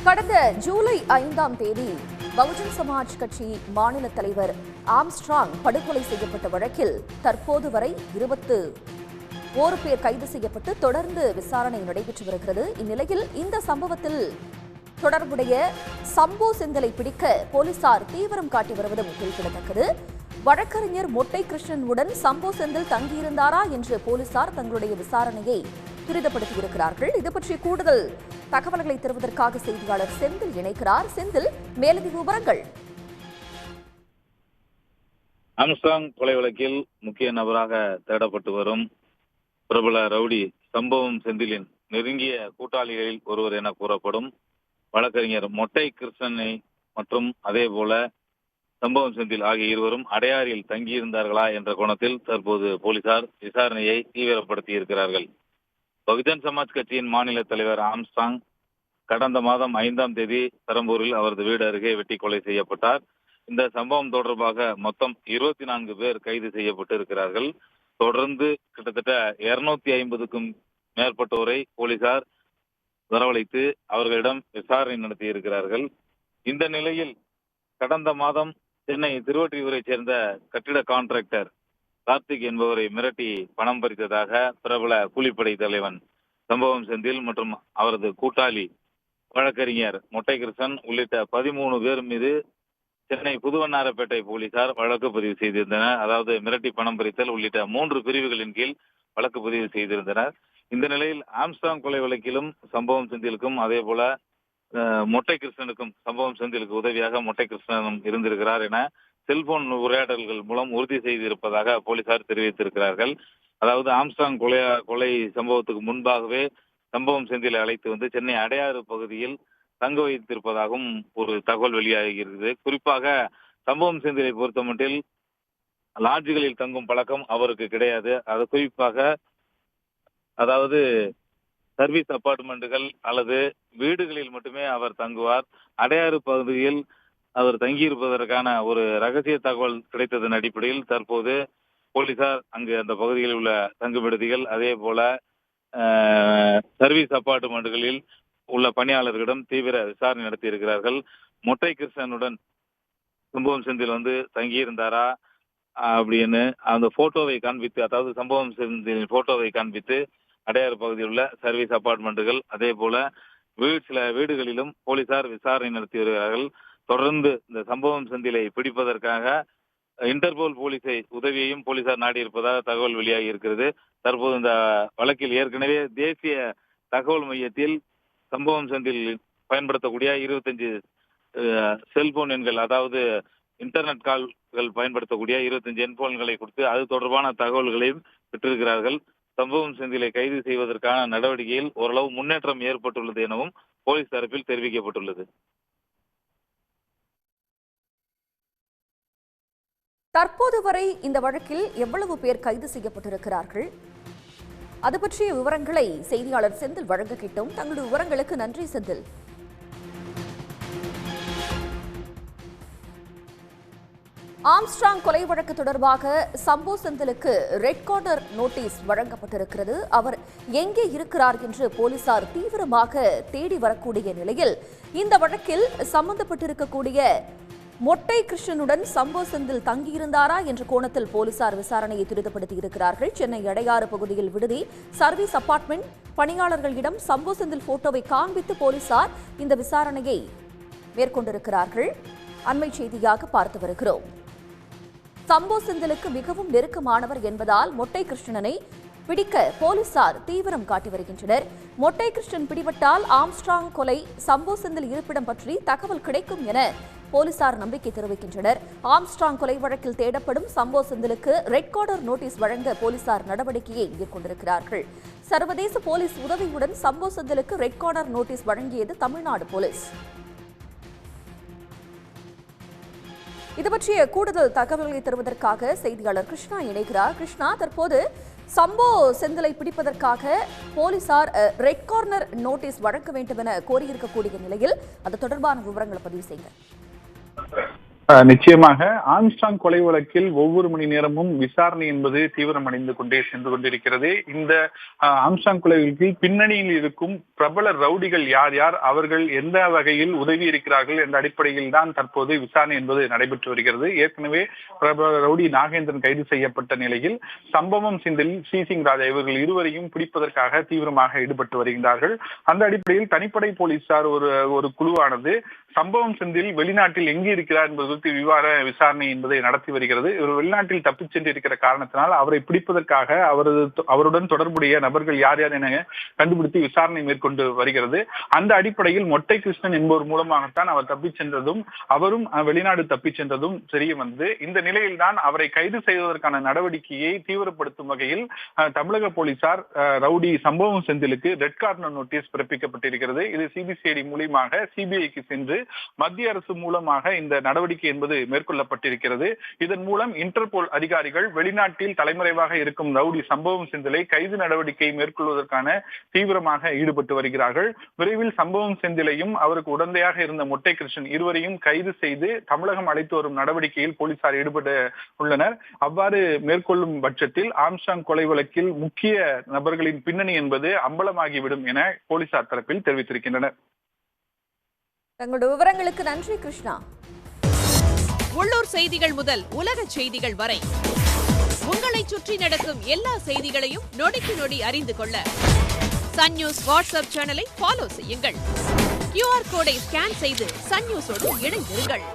கடந்த ஜூலை 5ஆம் தேதி பகுஜன் சமாஜ் கட்சி மாநில தலைவர் ஆம்ஸ்ட்ராங் படுகொலை செய்யப்பட்ட வழக்கில் தற்போது வரை 21 பேர் கைது செய்யப்பட்டு தொடர்ந்து விசாரணை நடைபெற்று வருகிறது. இந்நிலையில் இந்த சம்பவத்தில் தொடர்புடைய சம்போ செந்திலை பிடிக்க போலீசார் தீவிரம் காட்டி வருவதும் குறிப்பிடத்தக்கது. வழக்கறிஞர் மொட்டை கிருஷ்ணனுடன் சம்போ செந்தில் தங்கியிருந்தாரா என்று போலீசார் தங்களுடைய விசாரணையை துரிதப்படுத்தியிருக்கிறார்கள். இது பற்றி கூடுதல் தகவல்களை தருவதற்காக செய்தியாளர் செந்தில் இணைக்கிறார். செந்தில், மேலதிக விவரங்கள். ஆம்ஸ்ட்ராங் கொலை வழக்கில் முக்கிய நபராக தேடப்பட்டு வரும் பிரபல ரவுடி சம்பவம் செந்திலின் நெருங்கிய கூட்டாளிகளில் ஒருவர் என கூறப்படும் வழக்கறிஞர் மொட்டை கிருஷ்ணனை மற்றும் அதே போல சம்பவம் செந்தில் ஆகிய இருவரும் அடையாறில் தங்கியிருந்தார்களா என்ற கோணத்தில் தற்போது போலீசார் விசாரணையை தீவிரப்படுத்தி இருக்கிறார்கள். பகுஜன் சமாஜ் கட்சியின் மாநில தலைவர் ஆம்ஸ்ட்ராங் கடந்த மாதம் 5ஆம் தேதி பெரம்பூரில் அவரது வீடு அருகே வெட்டி கொலை செய்யப்பட்டார். இந்த சம்பவம் தொடர்பாக மொத்தம் 24 பேர் கைது செய்யப்பட்டு இருக்கிறார்கள். தொடர்ந்து கிட்டத்தட்ட 250க்கும் மேற்பட்டோரை போலீசார் வரவழைத்து அவர்களிடம் விசாரணை நடத்தி இருக்கிறார்கள். இந்த நிலையில் கடந்த மாதம் சென்னை திருவொற்றியூரை சேர்ந்த கட்டிட கான்ட்ராக்டர் கார்த்திக் என்பவரை மிரட்டி பணம் பறித்ததாக பிரபல கூலிப்படை தலைவன் சம்பவம் செந்தில் மற்றும் அவரது கூட்டாளி வழக்கறிஞர் மொட்டை கிருஷ்ணன் உள்ளிட்ட 13 பேர் மீது சென்னை புதுவண்ணாரப்பேட்டை போலீசார் வழக்கு பதிவு செய்திருந்தனர். அதாவது மிரட்டி பணம் பறித்தல் உள்ளிட்ட 3 பிரிவுகளின் கீழ் வழக்கு பதிவு செய்திருந்தனர். இந்த நிலையில் ஆம்ஸ்ட்ராங் கொலை வழக்கிலும் சம்பவம் செந்திலுக்கும் அதே போல மொட்டை கிருஷ்ணனுக்கும் சம்பவம் செந்திலுக்கு உதவியாக மொட்டை கிருஷ்ணனும் இருந்திருக்கிறார் என செல்போன் உரையாடல்கள் மூலம் உறுதி செய்திருப்பதாக போலீசார் தெரிவித்திருக்கிறார்கள். அதாவது ஆம்ஸ்ட்ராங் கொலை சம்பவத்துக்கு முன்பாகவே சம்பவம் செந்திலை அழைத்து வந்து சென்னை அடையாறு பகுதியில் தங்க வைத்திருப்பதாகவும் ஒரு தகவல் வெளியாகிறது. குறிப்பாக சம்பவம் செந்திலை பொறுத்தமட்டில் லாட்ஜுகளில் தங்கும் பழக்கம் அவருக்கு கிடையாது. அது குறிப்பாக அதாவது சர்வீஸ் அபார்ட்மெண்ட்டுகள் அல்லது வீடுகளில் மட்டுமே அவர் தங்குவார். அடையாறு பகுதியில் அவர் தங்கியிருப்பதற்கான ஒரு ரகசிய தகவல் கிடைத்ததன் அடிப்படையில் தற்போது போலீசார் அங்கு அந்த பகுதியில் உள்ள தங்கு விடுதிகள் அதே போல சர்வீஸ் அபார்ட்மெண்ட்டுகளில் உள்ள பணியாளர்களிடம் தீவிர விசாரணை நடத்தி இருக்கிறார்கள். மொட்டை கிருஷ்ணனுடன் சம்பவம் செந்தில் வந்து தங்கியிருந்தாரா அப்படின்னு அந்த போட்டோவை காண்பித்து, அதாவது சம்பவம் செந்திலின் போட்டோவை காண்பித்து அடையாறு பகுதியில் உள்ள சர்வீஸ் அபார்ட்மெண்ட்டுகள் அதே போல சில வீடுகளிலும் போலீசார் விசாரணை நடத்தி வருகிறார்கள். தொடர்ந்து இந்த சம்பவம் செந்திலை பிடிப்பதற்காக இன்டர்போல் போலீஸை உதவியையும் போலீசார் நாடியிருப்பதாக தகவல் வெளியாகி இருக்கிறது. தற்போது இந்த வழக்கில் ஏற்கனவே தேசிய தகவல் மையத்தில் சம்பவம் செந்தில் பயன்படுத்தக்கூடிய 25 செல்போன் எண்கள், அதாவது இன்டர்நெட் கால்கள் பயன்படுத்தக்கூடிய 25 எண்போன்களை கொடுத்து அது தொடர்பான தகவல்களையும் பெற்றிருக்கிறார்கள். சம்பவம் செந்திலை கைது செய்வதற்கான நடவடிக்கையில் ஓரளவு முன்னேற்றம் ஏற்பட்டுள்ளது எனவும் போலீஸ் தரப்பில் தெரிவிக்கப்பட்டுள்ளது. தற்போது வரை இந்த வழக்கில் எவ்வளவு பேர் கைது செய்யப்பட்டிருக்கிறார்கள்? அது பற்றிய விவரங்களை செய்தியாளர் செந்தில் வழங்க கேட்டோம். தங்களுடைய விவரங்களுக்கு நன்றி செந்தில். ஆம்ஸ்ட்ராங் கொலை வழக்கு தொடர்பாக சம்போ செந்திலுக்கு ரெட் கார்னர் நோட்டீஸ் வழங்கப்பட்டிருக்கிறது. அவர் எங்கே இருக்கிறார் என்று போலீசார் தீவிரமாக தேடி வரக்கூடிய நிலையில் இந்த வழக்கில் சம்பந்தப்பட்டிருக்கக்கூடிய மொட்டை கிருஷ்ணனுடன் சம்போ செந்தில் தங்கியிருந்தாரா என்ற கோணத்தில் போலீசார் விசாரணையை துரிதப்படுத்தி இருக்கிறார்கள். சென்னை அடையாறு பகுதியில் விடுதி சர்வீஸ் அபார்ட்மெண்ட் பணியாளர்களிடம் சம்போ செந்தில் போட்டோவை காண்பித்து போலீசார் இந்த விசாரணையை மேற்கொண்டிருக்கிறார்கள். அண்மை செய்தியாக பார்த்து வருகிறோம். சம்போ செந்திலுக்கு மிகவும் நெருக்கமானவர் என்பதால் மொட்டை கிருஷ்ணனை பிடிக்க போலீசார் தீவிரம் காட்டி வருகின்றனர். மொட்டை கிருஷ்ணன் பிடிபட்டால் ஆம்ஸ்ட்ராங் கொலை சம்போ செந்தில் இருப்பிடம் பற்றி தகவல் கிடைக்கும் என போலீசார் நம்பிக்கை தெரிவிக்கின்றனர். ஆம்ஸ்ட்ராங் கொலை வழக்கில் தேடப்படும் சம்போ செந்திலுக்கு ரெட் கார்னர் நோட்டீஸ் வழங்க போலீசார் நடவடிக்கையை மேற்கொண்டிருக்கிறார்கள். சர்வதேச போலீஸ் உதவியுடன் சம்போ செந்திலுக்கு ரெட் கார்னர் நோட்டீஸ் வழங்கியது தமிழ்நாடு போலீஸ். இது பற்றிய கூடுதல் தகவல்களை தருவதற்காக செய்தியாளர் கிருஷ்ணா இணைகிறார். கிருஷ்ணா, தற்போது சம்போ செந்திலை பிடிப்பதற்காக போலீசார் ரெட் கார்னர் நோட்டீஸ் வழங்க வேண்டும் என கோரியிருக்கக்கூடிய நிலையில் அது தொடர்பான விவரங்களை பதிவு செய்யுங்க. நிச்சயமாக ஆம்ஸ்ட்ராங் கொலை வழக்கில் ஒவ்வொரு மணி நேரமும் விசாரணை என்பது தீவிரமடைந்து கொண்டே சென்று கொண்டிருக்கிறது. இந்த ஆம்ஸ்ட்ராங் கொலை வழக்கில் பின்னணியில் இருக்கும் பிரபல ரவுடிகள் யார் யார், அவர்கள் எந்த வகையில் உதவி இருக்கிறார்கள் என்ற அடிப்படையில் தான் தற்போது விசாரணை என்பது நடைபெற்று வருகிறது. ஏற்கனவே பிரபல ரவுடி நாகேந்திரன் கைது செய்யப்பட்ட நிலையில் சம்பவம் செந்திலில் ஸ்ரீசிங் ராஜா இவர்கள் இருவரையும் பிடிப்பதற்காக தீவிரமாக ஈடுபட்டு வருகின்றார்கள். அந்த அடிப்படையில் தனிப்படை போலீசார் ஒரு குழுவானது சம்பவம் செந்தில் வெளிநாட்டில் எங்கு இருக்கிறார் என்பது குறித்து விசாரணை என்பதை நடத்தி வருகிறது. இவர் வெளிநாட்டில் தப்பிச் சென்று இருக்கிற காரணத்தினால் அவரை பிடிப்பதற்காக அவருடன் தொடர்புடைய நபர்கள் யார் யார் என கண்டுபிடித்து விசாரணை மேற்கொண்டு வருகிறது. அந்த அடிப்படையில் மொட்டை கிருஷ்ணன் என்பவர் மூலமாகத்தான் அவர் தப்பிச் சென்றதும் அவரும் வெளிநாடு தப்பிச் சென்றதும் தெரிய வந்து, இந்த நிலையில் தான் அவரை கைது செய்வதற்கான நடவடிக்கையை தீவிரப்படுத்தும் வகையில் தமிழக போலீசார் ரவுடி சம்பவம் செந்திலுக்கு ரெட் கார்னர் நோட்டீஸ் பிறப்பிக்கப்பட்டிருக்கிறது. இது சிபிசிஐடி மூலமாக சிபிஐக்கு சென்று மத்திய அரசு மூலமாக இந்த நடவடிக்கை என்பது மேற்கொள்ளப்பட்டிருக்கிறது. இதன் மூலம் இன்டர்போல் அதிகாரிகள் வெளிநாட்டில் தலைமறைவாக இருக்கும் ரவுடி சம்பவம் செந்திலை கைது நடவடிக்கை மேற்கொள்வதற்கான தீவிரமாக ஈடுபட்டு வருகிறார்கள். விரைவில் சம்பவம் செந்திலையும் அவருக்கு உடந்தையாக இருந்த மொட்டை கிருஷ்ணன் இருவரையும் கைது செய்து தமிழகம் அழைத்து வரும் நடவடிக்கையில் போலீசார் ஈடுபட்டு உள்ளனர். அவ்வாறு மேற்கொள்ளும் பட்சத்தில் ஆம்ஸ்ட்ராங் கொலை வழக்கில் முக்கிய நபர்களின் பின்னணி என்பது அம்பலமாகிவிடும் என போலீசார் தரப்பில் தெரிவித்திருக்கின்றனர். தங்களுடைய விவரங்களுக்கு நன்றி கிருஷ்ணா. உள்ளூர் செய்திகள் முதல் உலக செய்திகள் வரை உங்களை சுற்றி நடக்கும் எல்லா செய்திகளையும் நொடிக்கு நொடி அறிந்து கொள்ள சன் நியூஸ் வாட்ஸ்அப் சேனலை ஃபாலோ செய்யுங்கள். QR கோடை ஸ்கேன் செய்து சன் நியூஸோடு இணைந்திருங்கள்.